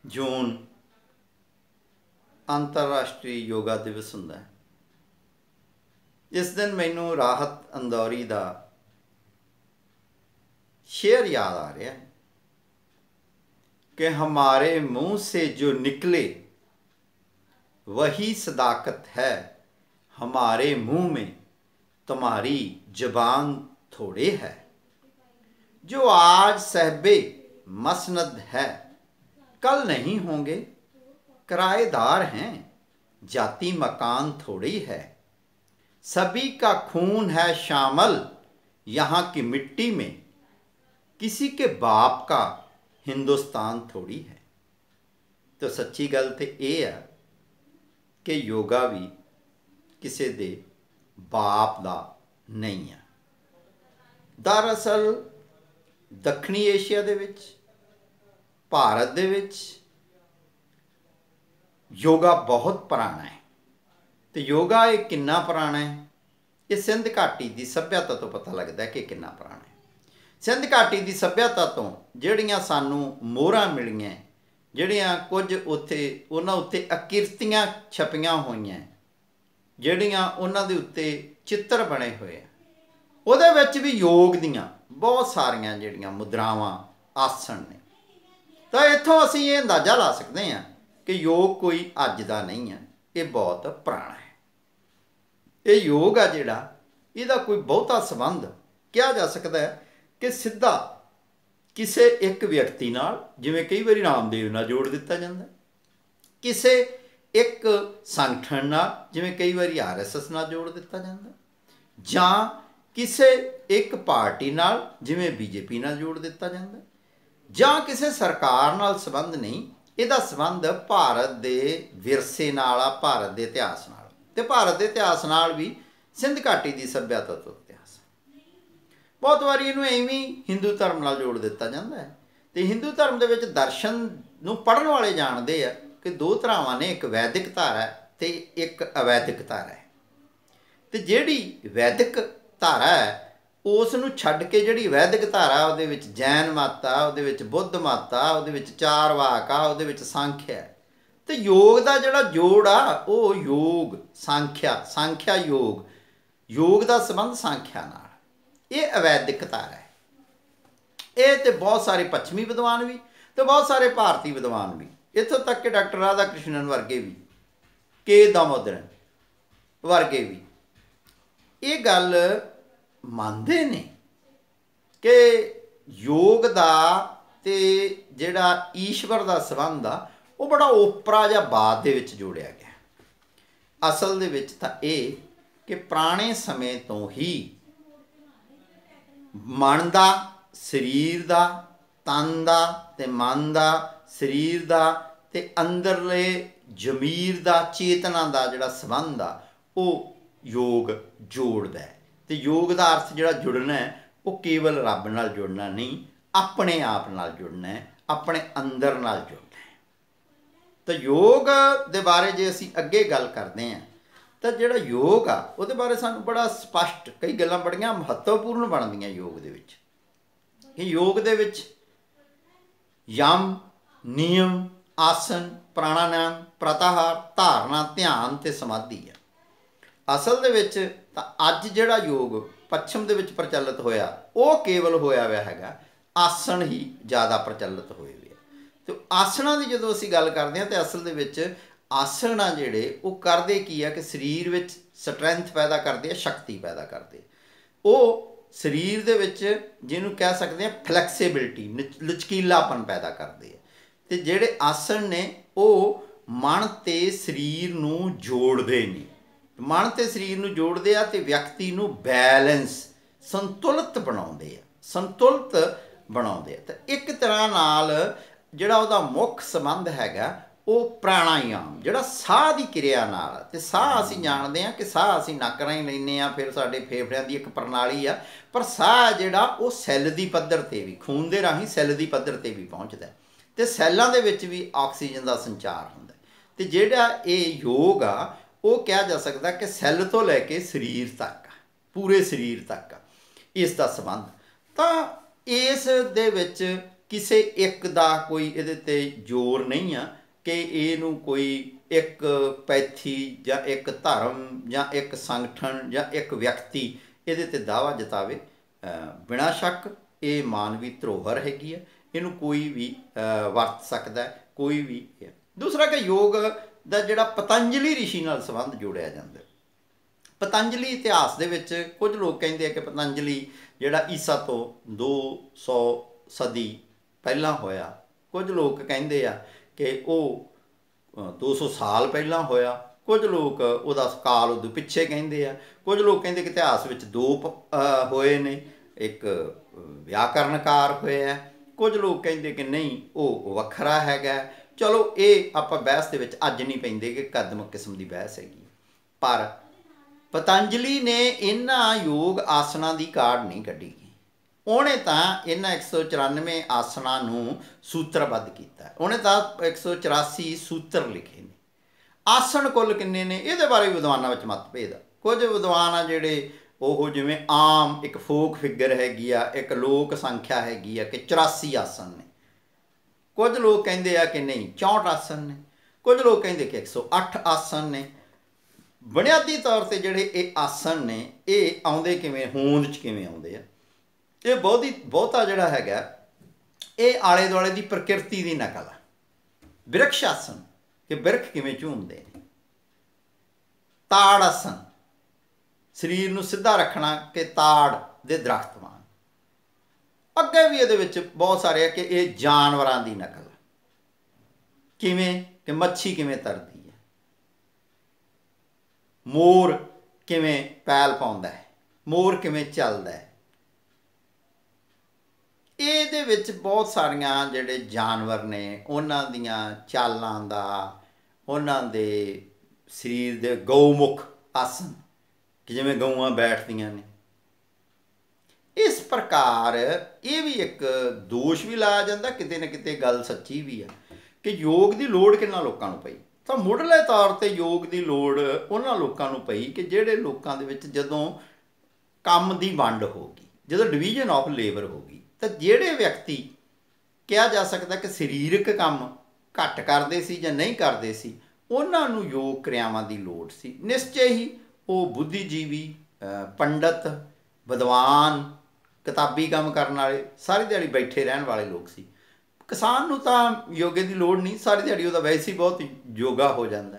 जून अंतरराष्ट्रीय योगा दिवस हुंदा है। इस दिन मैनू राहत अंदौरी का शेर याद आ रहा है कि हमारे मुंह से जो निकले वही सदाकत है, हमारे मुंह में तुम्हारी जबान थोड़े है। जो आज सहबे मसनद है कल नहीं होंगे, किराएदार हैं जाती मकान थोड़ी है। सभी का खून है शामिल यहाँ की मिट्टी में, किसी के बाप का हिंदुस्तान थोड़ी है। तो सच्ची गल तो यह है कि योगा भी किसी दे बाप का नहीं है। दरअसल दक्षिणी एशिया दे विच, भारत दे विच योगा बहुत पुराना है। तो योगा ये कितना पुराना है, ये सिंध घाटी की सभ्यता तो पता लगता है कि कितना पुराना है। सिंध घाटी की सभ्यता तो जिहड़ियां सानू मोहरां मिलियां, जिहड़ियां कुछ उत्थे उन्हां उत्ते आकृतियां छपियां होईयां, जिहड़ियां उन्हां दे उत्ते चित्र बने हुए हैं, उहदे विच भी योग दियां बहुत सारियां जिहड़ियां मुद्रावां आसन ने। तो इत्थों असीं ये अंदाज़ा ला सकते हैं कि योग कोई अज दा नहीं है, ये बहुत पुराना है। ये योग आ जिहड़ा इहदा कोई बहुता संबंध किया जा सकता है कि सीधा किसी एक व्यक्ति नाल, जिवें कई बारी रामदेव नाल जोड़ दिता जाता है, किसी एक संगठन नाल, जिवें कई बारी RSS नाल जोड़ दिता जाता है, जां किसी एक पार्टी नाल, जिवें BJP नाल जोड़ दिता जाता है, जां किसी सरकार नाल संबंध नहीं। इहदा संबंध भारत दे विरसे नाल आ, भारत दे इतिहास नाल, ते भारत दे इतिहास नाल भी सिंध घाटी की सभ्यता तो इतिहास। बहुत बारी इहनूं इवें हिंदू धर्म नाल जोड़ दिता जाता है। तो हिंदू धर्म दे विच दर्शन नूं पढ़न वाले जानते हैं कि दो धारावां ने, एक वैदिक धारा है ते एक अवैदिक धारा है। तो जिहड़ी वैदिक धारा है उस नूं छड्ड के जिहड़ी वैदिक धारा उहदे विच जैन मत आ, उहदे विच बुद्ध मत आ, उहदे विच चार वाक आ, उहदे विच सांख्य है। तो योग का जिहड़ा जोड़ आ वो योग सांख्या, सांख्या योग, योग का संबंध सांख्या नाल, ये अवैदिक धारा है। ये तो बहुत सारे पश्चिमी विद्वान भी तो बहुत सारे भारतीय विद्वान भी, इत्थों तक कि डॉक्टर राधा कृष्णन वर्गे भी, के दामोदरन वर्गे भी ये गल मानते ने कि योग का ते जिहड़ा ईश्वर का संबंध आ वो बड़ा ओपरा या बाद दे विच जोड़िया गया। असल दे विच तां इह कि पुराने समय तो ही मन का, शरीर का, तन का ते मन का, शरीर का ते अंदरले जमीर का, चेतना का जिहड़ा संबंध आ वो योग जोड़दा है। तो योग का अर्थ जिहड़ा जुड़ना है वो केवल रब नाल जुड़ना नहीं, अपने आप नाल जुड़ना है, अपने अंदर नाल जुड़ना है। तो योग दे बारे जे असीं अगे गल करते हैं तो जिहड़ा योग आ उहदे बारे सानूं बड़ा स्पष्ट कई गल्लां बड़ियां महत्वपूर्ण बनदियां योग दे विच। कि योग दे विच यम, नियम, आसन, प्राणायाम, प्रत्याहार, धारणा, ध्यान ते समाधि है। असल दे विच तां अज जिहड़ा योग पश्चिम दे विच प्रचलित होया वो केवल होया हुआ हैगा आसन ही ज़्यादा प्रचलित होए हुए। तो आसनां की जदों असीं गल करते हैं तो असल दे विच आसन आ जिहड़े वो करदे की है कि शरीर विच स्ट्रैंथ पैदा करते हैं, शक्ति पैदा करते। वो शरीर दे विच जिहनूं कह सकते हैं फ्लैक्सीबिलिटी, लचकीलापन पैदा करते हैं। तो जिहड़े आसन ने वो मन ते शरीर नूं जोड़दे ने, मन ते शरीर नूं जोड़दे आ ते व्यक्ति नूं बैलेंस, संतुलित बनाउंदे आ, संतुलित बनाउंदे आ। तो एक तरह नाल जिहड़ा उहदा मुख संबंध हैगा वो प्राणायाम, जिहड़ा साह की क्रिया नाल। ते साह असीं जाणदे हां कि साह असीं नक राहीं लैंदे हां, फिर साडे फेफड़िਆਂ की एक प्रणाली आ, पर साह जिहड़ा वो सैल की पद्धर ते भी, खून दे राहीं सैल की पद्धर ते भी पहुँचदा है ते सैलां दे विच भी ऑक्सीजन का संचार हुंदा है। ते जिहड़ा ये योग आ वो कहा जा सकता कि सैल तो लैके शरीर तक, पूरे शरीर तक इसका संबंध। तो इस दे विच ਕਿਸੇ ਇੱਕ ਦਾ ਕੋਈ ਇਹਦੇ ਤੇ ਜ਼ੋਰ ਨਹੀਂ ਆ ਕਿ ਇਹਨੂੰ ਕੋਈ ਇੱਕ ਪੈਥੀ ਜਾਂ ਇੱਕ ਧਰਮ ਜਾਂ ਇੱਕ ਸੰਗਠਨ ਜਾਂ ਇੱਕ ਵਿਅਕਤੀ ਇਹਦੇ ਤੇ ਦਾਅਵਾ ਜਤਾਵੇ। ਬਿਨਾਂ ਸ਼ੱਕ ਇਹ ਮਾਨਵੀ ਧਰੋਹਰ ਹੈਗੀ ਹੈ, ਇਹਨੂੰ ਕੋਈ ਵੀ ਵਰਤ ਸਕਦਾ, ਕੋਈ ਵੀ। ਦੂਸਰਾ ਕਿ ਯੋਗ ਦਾ ਜਿਹੜਾ ਪਤੰਜਲੀ ਰਿਸ਼ੀ ਨਾਲ ਸੰਬੰਧ ਜੋੜਿਆ ਜਾਂਦਾ। ਪਤੰਜਲੀ ਇਤਿਹਾਸ ਦੇ ਵਿੱਚ ਕੁਝ ਲੋਕ ਕਹਿੰਦੇ ਆ ਕਿ ਪਤੰਜਲੀ ਜਿਹੜਾ ਈਸਾ ਤੋਂ 200 ਸਦੀ ਪਹਿਲਾਂ ਹੋਇਆ, ਕੁਝ ਲੋਕ ਕਹਿੰਦੇ ਆ ਕਿ ਉਹ 200 ਸਾਲ ਪਹਿਲਾਂ ਹੋਇਆ, ਕੁਝ ਲੋਕ ਉਹਦਾ ਕਾਲ ਉਦੋਂ ਪਿੱਛੇ ਕਹਿੰਦੇ ਆ, ਕੁਝ ਲੋਕ ਕਹਿੰਦੇ ਕਿ ਇਤਿਹਾਸ ਵਿੱਚ ਦੋ ਹੋਏ ਨੇ, ਇੱਕ ਵਿਆਕਰਨਕਾਰ ਹੋਇਆ, ਕੁਝ ਲੋਕ ਕਹਿੰਦੇ ਕਿ ਨਹੀਂ ਉਹ ਵੱਖਰਾ ਹੈਗਾ। ਚਲੋ ਇਹ ਆਪਾਂ ਬਹਿਸ ਦੇ ਵਿੱਚ ਅੱਜ ਨਹੀਂ ਪੈਂਦੇ ਕਿ ਕਦਮ ਕਿਸਮ ਦੀ ਬਹਿਸ ਹੈਗੀ। ਪਰ ਪਤੰਜਲੀ ਨੇ ਇਹਨਾਂ ਯੋਗ ਆਸਨਾਂ ਦੀ ਕਾਢ ਨਹੀਂ ਕੱਢੀ, ਉਹਨੇ ਤਾਂ ਇਹਨਾਂ 194 ਆਸਨਾਂ ਨੂੰ ਸੂਤਰਬੱਧ ਕੀਤਾ। ਉਹਨੇ ਤਾਂ 184 ਸੂਤਰ ਲਿਖੇ ਨੇ। ਆਸਣ ਕੁੱਲ ਕਿੰਨੇ ਨੇ ਇਹਦੇ ਬਾਰੇ ਵਿਦਵਾਨਾਂ ਵਿੱਚ ਮਤਭੇਦ ਆ। ਕੁਝ ਵਿਦਵਾਨ ਆ ਜਿਹੜੇ ਉਹ ਜਿਵੇਂ ਆਮ ਇੱਕ ਫੋਕ ਫਿਗਰ ਹੈਗੀ ਆ, ਇੱਕ ਲੋਕ ਸੰਖਿਆ ਹੈਗੀ ਆ ਕਿ 84 ਆਸਣ ਨੇ। ਕੁਝ ਲੋਕ ਕਹਿੰਦੇ ਆ ਕਿ ਨਹੀਂ 64 ਆਸਣ ਨੇ, ਕੁਝ ਲੋਕ ਕਹਿੰਦੇ ਕਿ 108 ਆਸਣ ਨੇ। ਬੁਨਿਆਦੀ ਤੌਰ 'ਤੇ ਜਿਹੜੇ ਇਹ ਆਸਣ ਨੇ ਇਹ ਆਉਂਦੇ ਕਿਵੇਂ, ਹੋਂਦ 'ਚ ਕਿਵੇਂ ਆਉਂਦੇ ਆ। ਇਹ ਬਹੁਤਾ ਜਿਹੜਾ ਹੈਗਾ ਇਹ ਆਲੇ ਦੁਆਲੇ ਦੀ ਪ੍ਰਕਿਰਤੀ ਦੀ ਨਕਲ ਆ। ਬਿਰਖ ਆਸਣ ਕਿ ਬਿਰਖ ਕਿਵੇਂ ਝੂਮਦੇ ਨੇ। ਤਾੜ ਆਸਣ ਸਰੀਰ ਨੂੰ ਸਿੱਧਾ ਰੱਖਣਾ ਕਿ ਤਾੜ ਦੇ ਦਰਖਤ ਵਾਂਗ। ਅੱਗੇ ਵੀ ਇਹਦੇ ਵਿੱਚ ਬਹੁਤ ਸਾਰੇ ਆ ਕਿ ਇਹ ਜਾਨਵਰਾਂ ਦੀ ਨਕਲ ਆ। ਕਿਵੇਂ ਕਿ ਮੱਛੀ ਕਿਵੇਂ ਤਰਦੀ ਹੈ, ਮੋਰ ਕਿਵੇਂ ਪੈਲ ਪਾਉਂਦਾ ਹੈ, ਮੋਰ ਕਿਵੇਂ ਚੱਲਦਾ ਹੈ। ਇਹਦੇ ਵਿੱਚ ਬਹੁਤ ਸਾਰੀਆਂ ਜਿਹੜੇ ਜਾਨਵਰ ਨੇ ਉਹਨਾਂ ਦੀਆਂ ਚਾਲਾਂ ਦਾ, ਉਹਨਾਂ ਦੇ ਸਰੀਰ ਦੇ ਗਊਮੁਖ ਆਸਨ ਕਿ ਜਿਵੇਂ ਗਊਆਂ ਬੈਠਦੀਆਂ ਨੇ। ਇਸ ਪ੍ਰਕਾਰ ਇਹ ਵੀ ਇੱਕ ਦੋਸ਼ ਵੀ ਲਾਇਆ ਜਾਂਦਾ, ਕਿਤੇ ਨਾ ਕਿਤੇ ਗੱਲ ਸੱਚੀ ਵੀ ਆ ਕਿ ਯੋਗ ਦੀ ਲੋੜ ਕਿੰਨਾ ਲੋਕਾਂ ਨੂੰ ਪਈ। ਤਾਂ ਮੁੱਢਲੇ ਤੌਰ 'ਤੇ ਯੋਗ ਦੀ ਲੋੜ ਉਹਨਾਂ ਲੋਕਾਂ ਨੂੰ ਪਈ ਕਿ ਜਿਹੜੇ ਲੋਕਾਂ ਦੇ ਵਿੱਚ ਜਦੋਂ ਕੰਮ ਦੀ ਵੰਡ ਹੋ ਗਈ, ਜਦੋਂ ਡਿਵੀਜ਼ਨ ਆਫ ਲੇਬਰ ਹੋ ਗਈ, ਤਾਂ ਜਿਹੜੇ ਵਿਅਕਤੀ ਕਿਹਾ ਜਾ ਸਕਦਾ ਕਿ ਸਰੀਰਕ ਕੰਮ ਘੱਟ ਕਰਦੇ ਸੀ ਜਾਂ ਨਹੀਂ ਕਰਦੇ ਸੀ, ਉਹਨਾਂ ਨੂੰ ਯੋਗ ਕਿਰਿਆਵਾਂ ਦੀ ਲੋੜ ਸੀ। ਨਿਸ਼ਚੈ ਹੀ ਉਹ ਬੁੱਧੀਜੀਵੀ, ਪੰਡਤ, ਵਿਦਵਾਨ, ਕਿਤਾਬੀ ਕੰਮ ਕਰਨ ਵਾਲੇ, ਸਾਰੀ ਦਿਹਾੜੀ ਬੈਠੇ ਰਹਿਣ ਵਾਲੇ ਲੋਕ ਸੀ। ਕਿਸਾਨ ਨੂੰ ਤਾਂ ਯੋਗੇ ਦੀ ਲੋੜ ਨਹੀਂ, ਸਾਰੀ ਦਿਹਾੜੀ ਉਹਦਾ ਵੈਸੇ ਹੀ ਬਹੁਤ ਯੋਗਾ ਹੋ ਜਾਂਦਾ।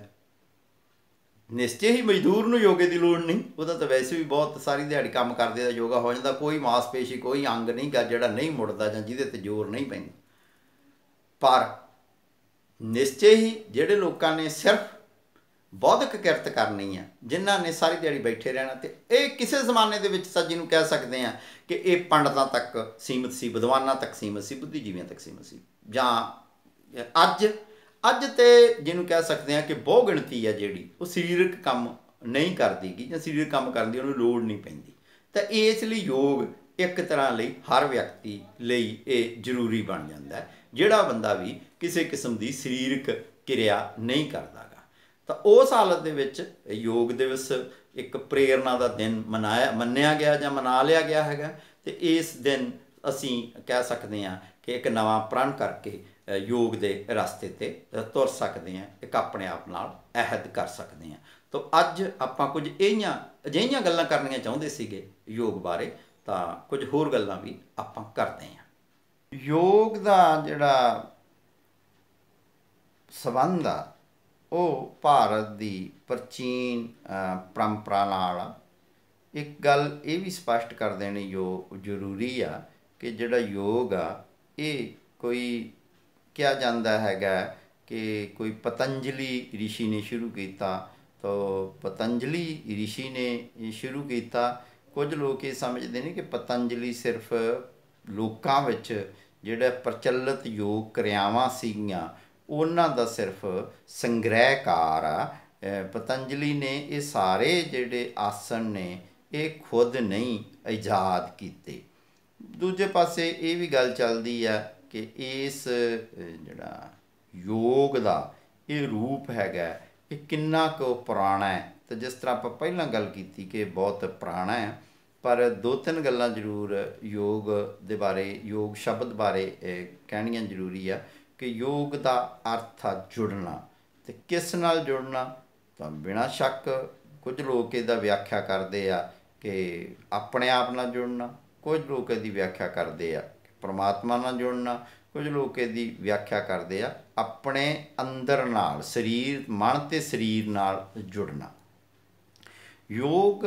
ਨਿਸ਼ਚੈ ਹੀ ਮਜ਼ਦੂਰ ਨੂੰ ਯੋਗੇ ਦੀ ਲੋੜ ਨਹੀਂ, ਉਹਦਾ ਤਾਂ ਵੈਸੇ ਵੀ ਬਹੁਤ ਸਾਰੀ ਦਿਹਾੜੀ ਕੰਮ ਕਰਦੇ ਦਾ ਯੋਗਾ ਹੋ ਜਾਂਦਾ। ਕੋਈ ਮਾਸਪੇਸ਼ੀ, ਕੋਈ ਅੰਗ ਨਹੀਂ ਗਾ ਜਿਹੜਾ ਨਹੀਂ ਮੁੜਦਾ ਜਾਂ ਜਿਹਦੇ 'ਤੇ ਜ਼ੋਰ ਨਹੀਂ ਪੈਂਦਾ। ਪਰ ਨਿਸ਼ਚੈ ਹੀ ਜਿਹੜੇ ਲੋਕਾਂ ਨੇ ਸਿਰਫ ਬੌਧਿਕ ਕਿਰਤ ਕਰਨੀ ਆ, ਜਿਨ੍ਹਾਂ ਨੇ ਸਾਰੀ ਦਿਹਾੜੀ ਬੈਠੇ ਰਹਿਣਾ, ਅਤੇ ਇਹ ਕਿਸੇ ਜ਼ਮਾਨੇ ਦੇ ਵਿੱਚ ਤਾਂ ਜਿਹਨੂੰ ਕਹਿ ਸਕਦੇ ਹਾਂ ਕਿ ਇਹ ਪੰਡਤਾਂ ਤੱਕ ਸੀਮਿਤ ਸੀ, ਵਿਦਵਾਨਾਂ ਤੱਕ ਸੀਮਿਤ ਸੀ, ਬੁੱਧੀਜੀਵੀਆਂ ਤੱਕ ਸੀਮਿਤ ਸੀ। ਜਾਂ ਅੱਜ ਤੇ ਜਿਹਨੂੰ ਕਹਿ ਸਕਦੇ ਹਾਂ ਕਿ ਬਹੁ ਗਿਣਤੀ ਆ ਜਿਹੜੀ ਉਹ ਸਰੀਰਕ ਕੰਮ ਨਹੀਂ ਕਰਦੀ ਗੀ ਜਾਂ ਸਰੀਰਕ ਕੰਮ ਕਰਨ ਦੀ ਉਹਨੂੰ ਲੋੜ ਨਹੀਂ ਪੈਂਦੀ। ਤਾਂ ਇਸ ਲਈ ਯੋਗ ਇੱਕ ਤਰ੍ਹਾਂ ਲਈ ਹਰ ਵਿਅਕਤੀ ਲਈ ਇਹ ਜ਼ਰੂਰੀ ਬਣ ਜਾਂਦਾ, ਜਿਹੜਾ ਬੰਦਾ ਵੀ ਕਿਸੇ ਕਿਸਮ ਦੀ ਸਰੀਰਕ ਕਿਰਿਆ ਨਹੀਂ ਕਰਦਾ ਗਾ। ਤਾਂ ਉਸ ਹਾਲਤ ਦੇ ਵਿੱਚ ਯੋਗ ਦਿਵਸ ਇੱਕ ਪ੍ਰੇਰਨਾ ਦਾ ਦਿਨ ਮੰਨਿਆ ਗਿਆ ਜਾਂ ਮਨਾ ਲਿਆ ਗਿਆ ਹੈਗਾ। ਅਤੇ ਇਸ ਦਿਨ ਅਸੀਂ ਕਹਿ ਸਕਦੇ ਹਾਂ ਕਿ ਇੱਕ ਨਵਾਂ ਪ੍ਰਣ ਕਰਕੇ ਯੋਗ ਦੇ ਰਸਤੇ 'ਤੇ ਤੁਰ ਸਕਦੇ ਹਾਂ, ਇੱਕ ਆਪਣੇ ਆਪ ਨਾਲ ਅਹਿਦ ਕਰ ਸਕਦੇ ਹਾਂ। ਤਾਂ ਅੱਜ ਆਪਾਂ ਕੁਝ ਅਜਿਹੀਆਂ ਗੱਲਾਂ ਕਰਨੀਆਂ ਚਾਹੁੰਦੇ ਸੀਗੇ ਯੋਗ ਬਾਰੇ, ਤਾਂ ਕੁਝ ਹੋਰ ਗੱਲਾਂ ਵੀ ਆਪਾਂ ਕਰਦੇ ਹਾਂ। ਯੋਗ ਦਾ ਜਿਹੜਾ ਸੰਬੰਧ ਆ ਉਹ ਭਾਰਤ ਦੀ ਪ੍ਰਾਚੀਨ ਪਰੰਪਰਾ ਨਾਲ ਆ। ਇੱਕ ਗੱਲ ਇਹ ਵੀ ਸਪਸ਼ਟ ਕਰ ਦੇਣੀ ਜ਼ਰੂਰੀ ਆ ਕਿ ਜਿਹੜਾ ਯੋਗ ਆ ਇਹ ਕੋਈ ਕਿਹਾ ਜਾਂਦਾ ਹੈਗਾ ਕਿ ਕੋਈ ਪਤੰਜਲੀ ਰਿਸ਼ੀ ਨੇ ਸ਼ੁਰੂ ਕੀਤਾ। ਤਾਂ ਪਤੰਜਲੀ ਰਿਸ਼ੀ ਨੇ ਸ਼ੁਰੂ ਕੀਤਾ। ਕੁਝ ਲੋਕ ਇਹ ਸਮਝਦੇ ਨੇ ਕਿ ਪਤੰਜਲੀ ਸਿਰਫ ਲੋਕਾਂ ਵਿੱਚ ਜਿਹੜਾ ਪ੍ਰਚਲਿਤ ਯੋਗ ਕਿਰਿਆਵਾਂ ਸੀਗੀਆਂ ਉਹਨਾਂ ਦਾ ਸਿਰਫ ਸੰਗ੍ਰਹਿਕਾਰ ਆ। ਪਤੰਜਲੀ ਨੇ ਇਹ ਸਾਰੇ ਜਿਹੜੇ ਆਸਣ ਨੇ ਇਹ ਖੁਦ ਨਹੀਂ ਇਜਾਦ ਕੀਤੇ। ਦੂਜੇ ਪਾਸੇ ਇਹ ਵੀ ਗੱਲ ਚੱਲਦੀ ਆ ਕਿ ਇਸ ਜਿਹੜਾ ਯੋਗ ਦਾ ਇਹ ਰੂਪ ਹੈਗਾ ਇਹ ਕਿੰਨਾ ਕੁ ਪੁਰਾਣਾ ਹੈ। ਤਾਂ ਜਿਸ ਤਰ੍ਹਾਂ ਆਪਾਂ ਪਹਿਲਾਂ ਗੱਲ ਕੀਤੀ ਕਿ ਬਹੁਤ ਪੁਰਾਣਾ ਹੈ, पर दो तीन गल्लां जरूर योग दे बारे, योग शब्द बारे कहनियां जरूरी आ कि योग का अर्थ आ जुड़ना। तो किस नाल जुड़ना? तो बिना शक कुछ लोग इसदा व्याख्या करते आ कि अपने आप नाल जुड़ना, कुछ लोग इसकी व्याख्या करते आ परमात्मा नाल जुड़ना, कुछ लोग इसकी व्याख्या करते आ अपने अंदर नाल, शरीर मन ते शरीर नाल जुड़ना। योग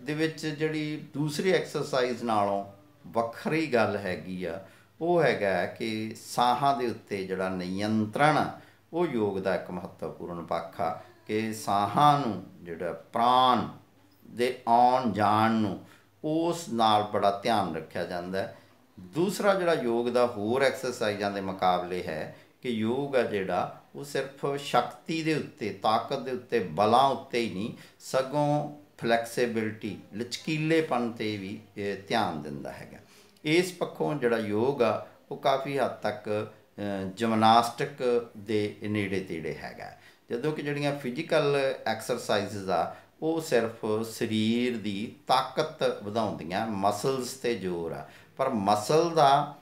ਦੇ ਵਿੱਚ ਜਿਹੜੀ ਦੂਸਰੀ ਐਕਸਰਸਾਈਜ਼ ਨਾਲੋਂ ਵੱਖਰੀ ਗੱਲ ਹੈਗੀ ਆ ਉਹ ਹੈਗਾ ਕਿ ਸਾਹਾਂ ਦੇ ਉੱਤੇ ਜਿਹੜਾ ਨਿਯੰਤਰਣ ਆ ਉਹ ਯੋਗ ਦਾ ਇੱਕ ਮਹੱਤਵਪੂਰਨ ਪੱਖ ਆ ਕਿ ਸਾਹਾਂ ਨੂੰ ਜਿਹੜਾ ਪ੍ਰਾਣ ਦੇ ਆਉਣ ਜਾਣ ਨੂੰ ਉਸ ਨਾਲ ਬੜਾ ਧਿਆਨ ਰੱਖਿਆ ਜਾਂਦਾ ਹੈ। ਦੂਸਰਾ ਜਿਹੜਾ ਯੋਗ ਦਾ ਹੋਰ ਐਕਸਰਸਾਈਜ਼ਾਂ ਦੇ ਮੁਕਾਬਲੇ ਹੈ ਕਿ ਯੋਗ ਆ ਜਿਹੜਾ ਉਹ ਸਿਰਫ ਸ਼ਕਤੀ ਦੇ ਉੱਤੇ, ਤਾਕਤ ਦੇ ਉੱਤੇ, ਬਲਾਂ ਉੱਤੇ ਹੀ ਨਹੀਂ ਸਗੋਂ ਫਲੈਕਸੀਬਿਲਿਟੀ, ਲਚਕੀਲੇਪਨ 'ਤੇ ਵੀ ਧਿਆਨ ਦਿੰਦਾ ਹੈਗਾ। ਇਸ ਪੱਖੋਂ ਜਿਹੜਾ ਯੋਗ ਆ ਉਹ ਕਾਫੀ ਹੱਦ ਤੱਕ ਜਿਮਨਾਸਟਿਕ ਦੇ ਨੇੜੇ ਤੇੜੇ ਹੈਗਾ। ਜਦੋਂ ਕਿ ਜਿਹੜੀਆਂ ਫਿਜ਼ੀਕਲ ਐਕਸਰਸਾਈਜ਼ਸ ਆ ਉਹ ਸਿਰਫ ਸਰੀਰ ਦੀ ਤਾਕਤ ਵਧਾਉਂਦੀਆਂ, ਮਸਲਸ 'ਤੇ ਜ਼ੋਰ ਆ, ਪਰ ਮਸਲ ਦਾ